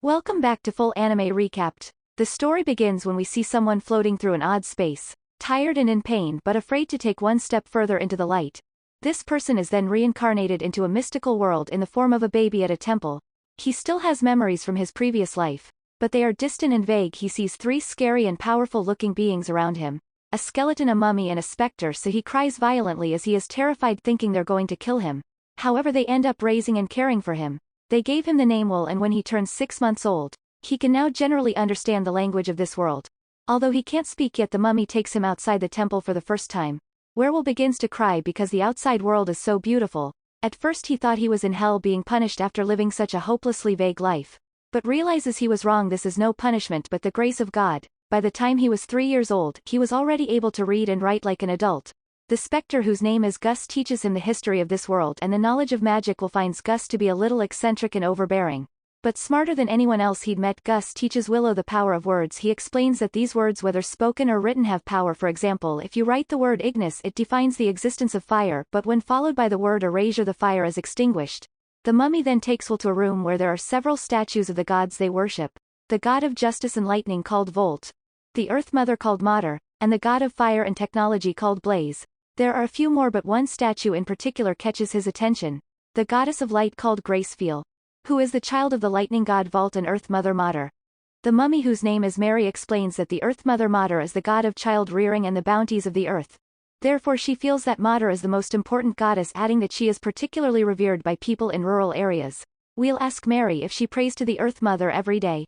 Welcome back to Full Anime Recapped. The story begins when we see someone floating through an odd space, tired and in pain but afraid to take one step further into the light. This person is then reincarnated into a mystical world in the form of a baby at a temple. He still has memories from his previous life, but they are distant and vague. He sees three scary and powerful-looking beings around him, a skeleton, a mummy and a specter, so he cries violently as he is terrified thinking they're going to kill him. However, they end up raising and caring for him. They gave him the name Will, and when he turns 6 months old, he can now generally understand the language of this world. Although he can't speak yet, the mummy takes him outside the temple for the first time. Will begins to cry because the outside world is so beautiful. At first he thought he was in hell being punished after living such a hopelessly vague life, but realizes he was wrong. This is no punishment but the grace of God. By the time he was 3 years old, he was already able to read and write like an adult. The specter, whose name is Gus, teaches him the history of this world and the knowledge of magic. Will finds Gus to be a little eccentric and overbearing, but smarter than anyone else he'd met. Gus teaches Willow the power of words. He explains that these words, whether spoken or written, have power. For example, if you write the word Ignis, it defines the existence of fire, but when followed by the word erasure, the fire is extinguished. The mummy then takes Will to a room where there are several statues of the gods they worship: the god of justice and lightning called Volt, the Earth Mother called Mater, and the god of fire and technology called Blaze. There are a few more, but one statue in particular catches his attention: the goddess of light called Gracefeel, who is the child of the lightning god Volt and Earth Mother Mater. The mummy, whose name is Mary, explains that the Earth Mother Mater is the god of child rearing and the bounties of the earth. Therefore she feels that Mater is the most important goddess, adding that she is particularly revered by people in rural areas. We'll ask Mary if she prays to the Earth Mother every day,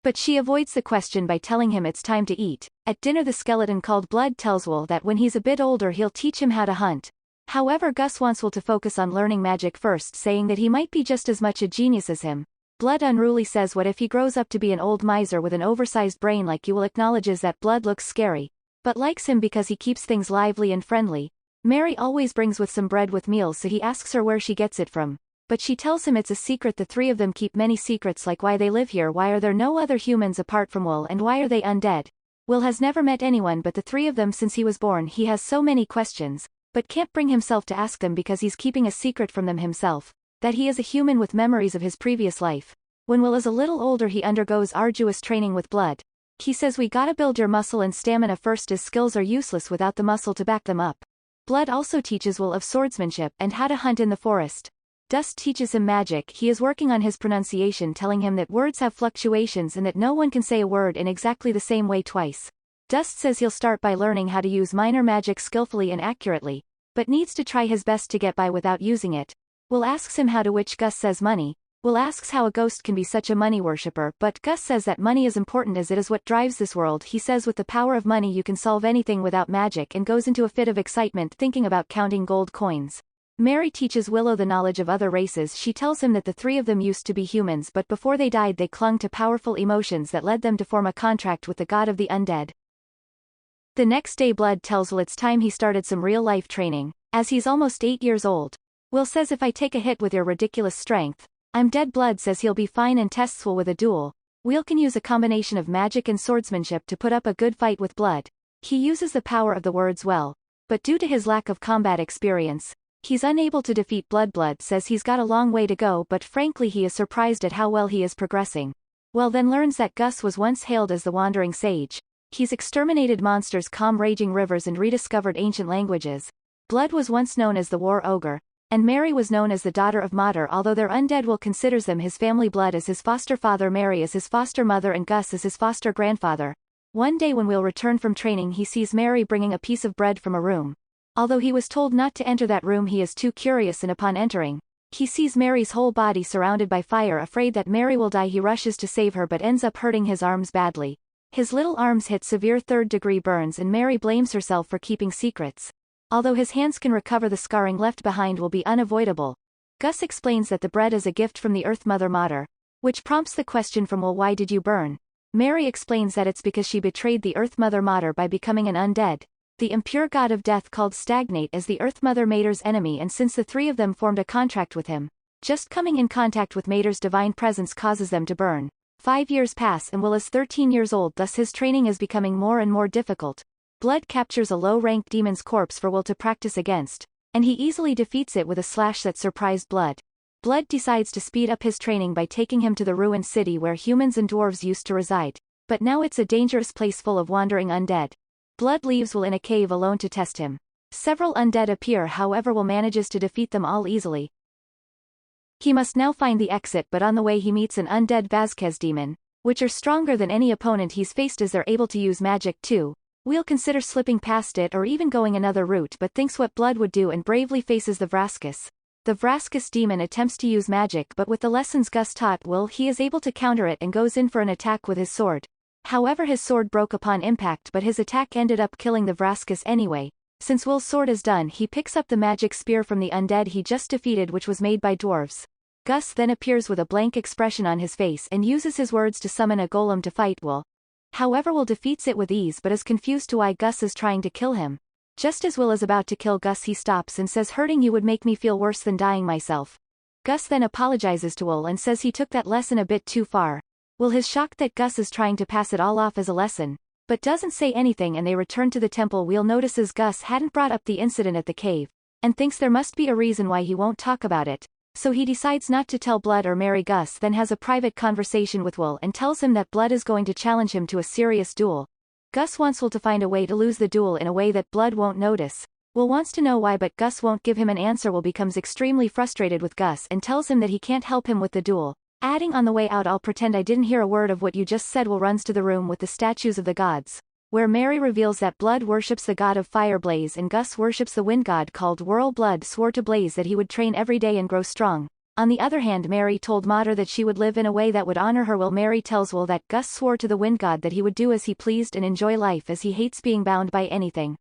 but she avoids the question by telling him it's time to eat. At dinner, the skeleton called Blood tells Will that when he's a bit older he'll teach him how to hunt. However, Gus wants Will to focus on learning magic first, saying that he might be just as much a genius as him. Blood unruly says, what if he grows up to be an old miser with an oversized brain like you? Will acknowledges that Blood looks scary, but likes him because he keeps things lively and friendly. Mary always brings with some bread with meals, so he asks her where she gets it from, but she tells him it's a secret. The three of them keep many secrets, like why they live here, why are there no other humans apart from Will, and why are they undead. Will has never met anyone but the three of them since he was born. He has so many questions, but can't bring himself to ask them because he's keeping a secret from them himself, that he is a human with memories of his previous life. When Will is a little older, he undergoes arduous training with Blood. He says, we gotta build your muscle and stamina first, as skills are useless without the muscle to back them up. Blood also teaches Will of swordsmanship and how to hunt in the forest. Dust teaches him magic. He is working on his pronunciation, telling him that words have fluctuations and that no one can say a word in exactly the same way twice. Dust says he'll start by learning how to use minor magic skillfully and accurately, but needs to try his best to get by without using it. Will asks him how to, which Gus says money. Will asks how a ghost can be such a money worshipper, but Gus says that money is important as it is what drives this world. He says with the power of money you can solve anything without magic, and goes into a fit of excitement thinking about counting gold coins. Mary teaches Willow the knowledge of other races. She tells him that the three of them used to be humans, but before they died they clung to powerful emotions that led them to form a contract with the god of the undead. The next day, Blood tells Will it's time he started some real-life training, as he's almost 8 years old. Will says, if I take a hit with your ridiculous strength, I'm dead. Blood says he'll be fine and tests Will with a duel. Will can use a combination of magic and swordsmanship to put up a good fight with Blood. He uses the power of the words well, but due to his lack of combat experience, he's unable to defeat Blood. Blood says he's got a long way to go, but frankly he is surprised at how well he is progressing. Will then learns that Gus was once hailed as the Wandering Sage. He's exterminated monsters, calmed raging rivers, and rediscovered ancient languages. Blood was once known as the War Ogre, and Mary was known as the daughter of Mater. Although they're undead, Will considers them his family. Blood as his foster father, Mary as his foster mother, and Gus as his foster grandfather. One day when Will returned from training, he sees Mary bringing a piece of bread from a room. Although he was told not to enter that room, he is too curious, and upon entering, he sees Mary's whole body surrounded by fire. Afraid that Mary will die, he rushes to save her but ends up hurting his arms badly. His little arms hit severe third-degree burns, and Mary blames herself for keeping secrets. Although his hands can recover, the scarring left behind will be unavoidable. Gus explains that the bread is a gift from the Earth Mother Mater, which prompts the question from Will, why did you burn? Mary explains that it's because she betrayed the Earth Mother Mater by becoming an undead, the impure god of death called Stagnate, as the Earth Mother Mater's enemy, and since the three of them formed a contract with him, just coming in contact with Mater's divine presence causes them to burn. 5 years pass and Will is 13 years old, thus his training is becoming more and more difficult. Blood captures a low-ranked demon's corpse for Will to practice against, and he easily defeats it with a slash that surprised Blood. Blood decides to speed up his training by taking him to the ruined city where humans and dwarves used to reside, but now it's a dangerous place full of wandering undead. Blood leaves Will in a cave alone to test him. Several undead appear, however Will manages to defeat them all easily. He must now find the exit, but on the way he meets an undead Vasquez demon, which are stronger than any opponent he's faced as they're able to use magic too. Will consider slipping past it or even going another route, but thinks what Blood would do and bravely faces the Vraskus. The Vraskus demon attempts to use magic, but with the lessons Gus taught Will he is able to counter it and goes in for an attack with his sword. However, his sword broke upon impact, but his attack ended up killing the Vraskus anyway. Since Will's sword is done, he picks up the magic spear from the undead he just defeated, which was made by dwarves. Gus then appears with a blank expression on his face and uses his words to summon a golem to fight Will. However, Will defeats it with ease but is confused to why Gus is trying to kill him. Just as Will is about to kill Gus, he stops and says, "Hurting you would make me feel worse than dying myself." Gus then apologizes to Will and says he took that lesson a bit too far. Will is shocked that Gus is trying to pass it all off as a lesson, but doesn't say anything, and they return to the temple. Will notices Gus hadn't brought up the incident at the cave, and thinks there must be a reason why he won't talk about it. So he decides not to tell Blood or marry Gus, then has a private conversation with Will and tells him that Blood is going to challenge him to a serious duel. Gus wants Will to find a way to lose the duel in a way that Blood won't notice. Will wants to know why, but Gus won't give him an answer. Will becomes extremely frustrated with Gus and tells him that he can't help him with the duel, adding on the way out, "I'll pretend I didn't hear a word of what you just said." Will runs to the room with the statues of the gods, where Mary reveals that Blood worships the god of fire Blaze and Gus worships the wind god called Whirl. Blood swore to Blaze that he would train every day and grow strong. On the other hand, Mary told Mater that she would live in a way that would honor her. Mary tells Will that Gus swore to the wind god that he would do as he pleased and enjoy life, as he hates being bound by anything.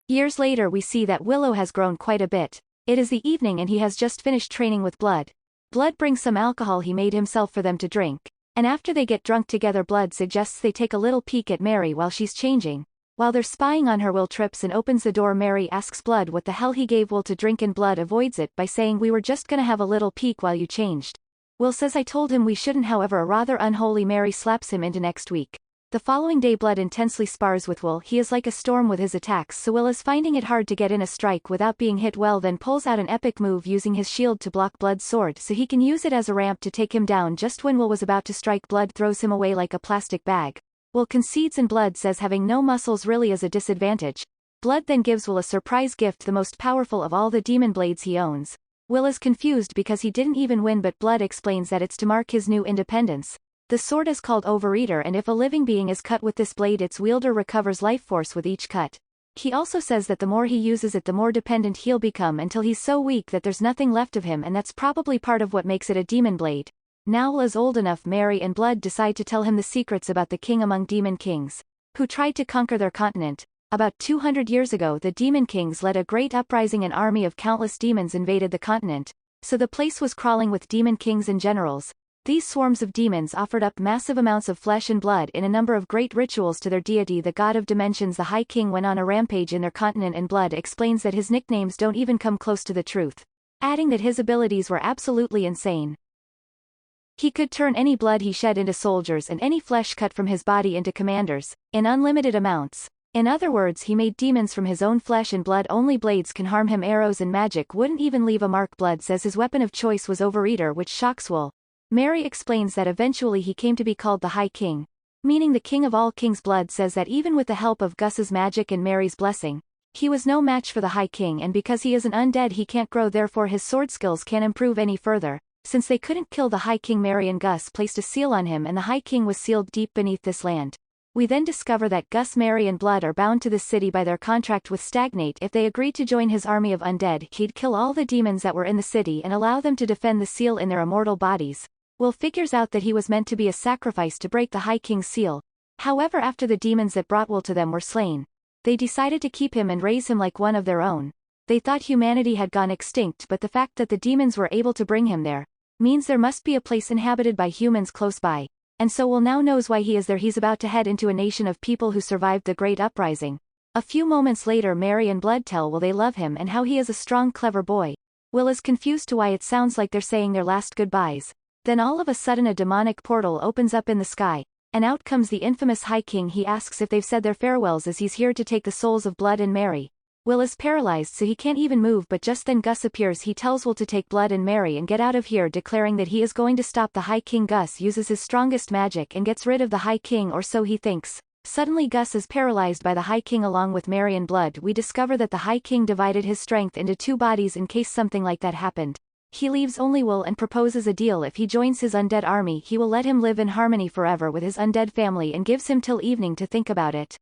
Years later we see that Willow has grown quite a bit. It is the evening and he has just finished training with Blood. Blood brings some alcohol he made himself for them to drink, and after they get drunk together, Blood suggests they take a little peek at Mary while she's changing. While they're spying on her, Will trips and opens the door. Mary asks Blood what the hell he gave Will to drink, and Blood avoids it by saying, "We were just gonna have a little peek while you changed." Will says, "I told him we shouldn't." However, a rather unholy Mary slaps him into next week. The following day Blood intensely spars with Will. He is like a storm with his attacks, so Will is finding it hard to get in a strike without being hit. Will then pulls out an epic move using his shield to block Blood's sword so he can use it as a ramp to take him down. Just when Will was about to strike, Blood throws him away like a plastic bag. Will concedes and Blood says having no muscles really is a disadvantage. Blood then gives Will a surprise gift, the most powerful of all the demon blades he owns. Will is confused because he didn't even win, but Blood explains that it's to mark his new independence. The sword is called Overeater, and if a living being is cut with this blade, its wielder recovers life force with each cut. He also says that the more he uses it, the more dependent he'll become until he's so weak that there's nothing left of him, and that's probably part of what makes it a demon blade. Now Will is old enough. Mary and Blood decide to tell him the secrets about the king among demon kings, who tried to conquer their continent. About 200 years ago, the demon kings led a great uprising. An army of countless demons invaded the continent, so the place was crawling with demon kings and generals. These swarms of demons offered up massive amounts of flesh and blood in a number of great rituals to their deity, the god of dimensions. The High King went on a rampage in their continent, and Blood explains that his nicknames don't even come close to the truth, adding that his abilities were absolutely insane. He could turn any blood he shed into soldiers and any flesh cut from his body into commanders, in unlimited amounts. In other words, he made demons from his own flesh and blood. Only blades can harm him. Arrows and magic wouldn't even leave a mark. Blood says his weapon of choice was Overeater, which shocks Will. Mary explains that eventually he came to be called the High King, meaning the king of all kings. Blood says that even with the help of Gus's magic and Mary's blessing, he was no match for the High King, and because he is an undead he can't grow, therefore his sword skills can't improve any further. Since they couldn't kill the High King, Mary and Gus placed a seal on him, and the High King was sealed deep beneath this land. We then discover that Gus, Mary and Blood are bound to this city by their contract with Stagnate. If they agreed to join his army of undead, he'd kill all the demons that were in the city and allow them to defend the seal in their immortal bodies. Will figures out that he was meant to be a sacrifice to break the High King's seal. However, after the demons that brought Will to them were slain, they decided to keep him and raise him like one of their own. They thought humanity had gone extinct, but the fact that the demons were able to bring him there means there must be a place inhabited by humans close by. And so Will now knows why he is there. He's about to head into a nation of people who survived the Great Uprising. A few moments later, Mary and Blood tell Will they love him and how he is a strong, clever boy. Will is confused to why it sounds like they're saying their last goodbyes. Then all of a sudden a demonic portal opens up in the sky, and out comes the infamous High King. He asks if they've said their farewells, as he's here to take the souls of Blood and Mary. Will is paralyzed so he can't even move, but just then Gus appears. He tells Will to take Blood and Mary and get out of here, declaring that he is going to stop the High King. Gus uses his strongest magic and gets rid of the High King, or so he thinks. Suddenly Gus is paralyzed by the High King along with Mary and Blood. We discover that the High King divided his strength into two bodies in case something like that happened. He leaves only Will and proposes a deal. If he joins his undead army, he will let him live in harmony forever with his undead family and gives him till evening to think about it.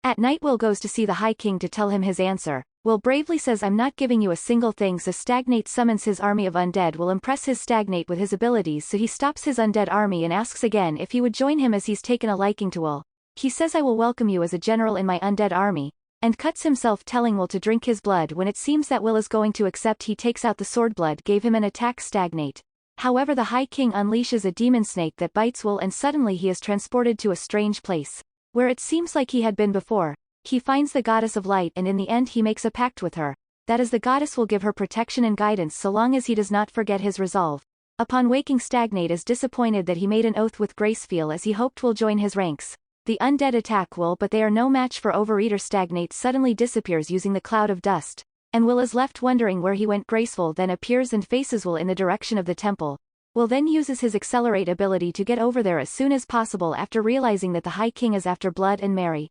At night Will goes to see the High King to tell him his answer. Will bravely says, "I'm not giving you a single thing," so Stagnate summons his army of undead. Will impress his Stagnate with his abilities, so he stops his undead army and asks again if he would join him, as he's taken a liking to Will. He says, "I will welcome you as a general in my undead army," and cuts himself, telling Will to drink his blood. When it seems that Will is going to accept, he takes out the sword. Blood gave him an attack. Stagnate. However, the High King unleashes a demon snake that bites Will, and suddenly he is transported to a strange place, where it seems like he had been before. He finds the goddess of light, and in the end he makes a pact with her. That is, the goddess will give her protection and guidance so long as he does not forget his resolve. Upon waking, Stagnate is disappointed that he made an oath with Gracefeel, as he hoped will join his ranks. The undead attack Will, but they are no match for Overeater. Stagnate suddenly disappears using the cloud of dust, and Will is left wondering where he went. Graceful then appears and faces Will in the direction of the temple. Will then uses his Accelerate ability to get over there as soon as possible after realizing that the High King is after Blood and Mary.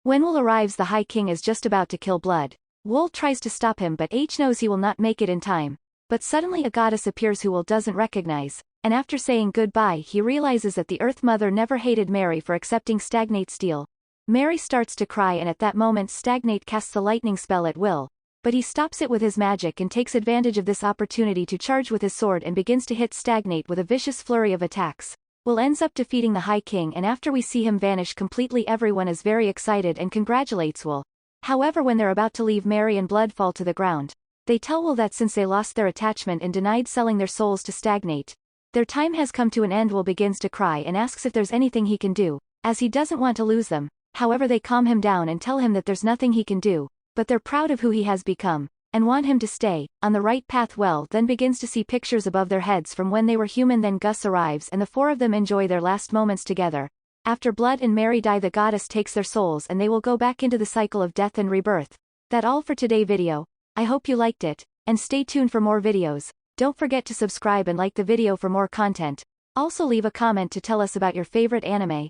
When Will arrives, the High King is just about to kill Blood. Will tries to stop him, but H knows he will not make it in time. But suddenly a goddess appears who Will doesn't recognize, and after saying goodbye he realizes that the Earth Mother never hated Mary for accepting Stagnate's deal. Mary starts to cry, and at that moment Stagnate casts a lightning spell at Will, but he stops it with his magic and takes advantage of this opportunity to charge with his sword and begins to hit Stagnate with a vicious flurry of attacks. Will ends up defeating the High King, and after we see him vanish completely, everyone is very excited and congratulates Will. However, when they're about to leave, Mary and Blood fall to the ground. They tell Will that since they lost their attachment and denied selling their souls to Stagnate, their time has come to an end. Will begins to cry and asks if there's anything he can do, as he doesn't want to lose them. However, they calm him down and tell him that there's nothing he can do, but they're proud of who he has become, and want him to stay on the right path. Will then begins to see pictures above their heads from when they were human. Then Gus arrives and the four of them enjoy their last moments together. After Blood and Mary die, the goddess takes their souls and they will go back into the cycle of death and rebirth. That's all for today's video. I hope you liked it, and stay tuned for more videos. Don't forget to subscribe and like the video for more content. Also leave a comment to tell us about your favorite anime.